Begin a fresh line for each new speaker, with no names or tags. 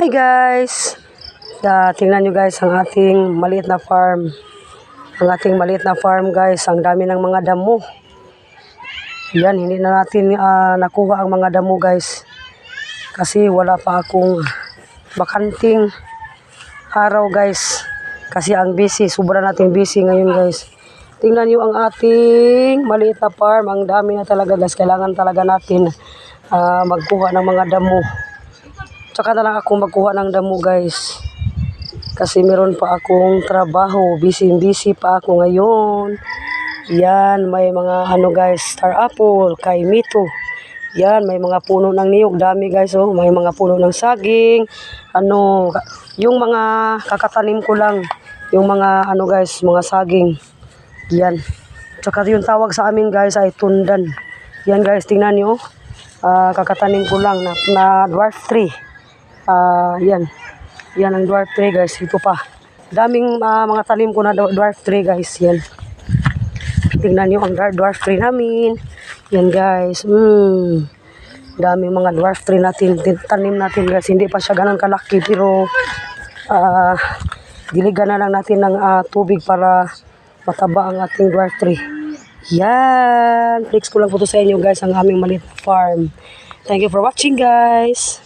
Hi guys! Tingnan nyo guys ang ating maliit na farm. Ang ating maliit na farm guys, ang dami ng mga damo. Yan, hindi na natin nakuha ang mga damo guys. Kasi wala pa akong bakanting araw guys. Kasi ang busy, sobra natin busy ngayon guys. Tingnan nyo ang ating maliit na farm. Ang dami na talaga guys. Kailangan talaga natin magkuha ng mga damo. Tsaka na lang ako magkuha ng damo guys. Kasi meron pa akong trabaho. Busy pa ako ngayon. Yan, may mga guys, star apple, kay Mito. Yan, may mga puno ng niyog. Dami guys, oh. May mga puno ng saging. Yung mga kakatanim ko lang. Yung mga guys, mga saging. Yan. Tsaka yung tawag sa amin guys ay tundan. Yan guys, tingnan nyo. Kakatanim ko lang na dwarf tree. Yan. Yan ang dwarf tree guys. Ito pa. Daming mga tanim ko na dwarf tree guys. Yan. Tingnan nyo ang dwarf tree namin. Yan guys. Daming mga dwarf tree natin. Tanim natin guys. Hindi pa siya ganun kalaki. Pero diligan na lang natin ng tubig para mataba ang ating dwarf tree. Yan. Flex ko lang po to sa inyo guys. Ang aming maliit farm. Thank you for watching guys.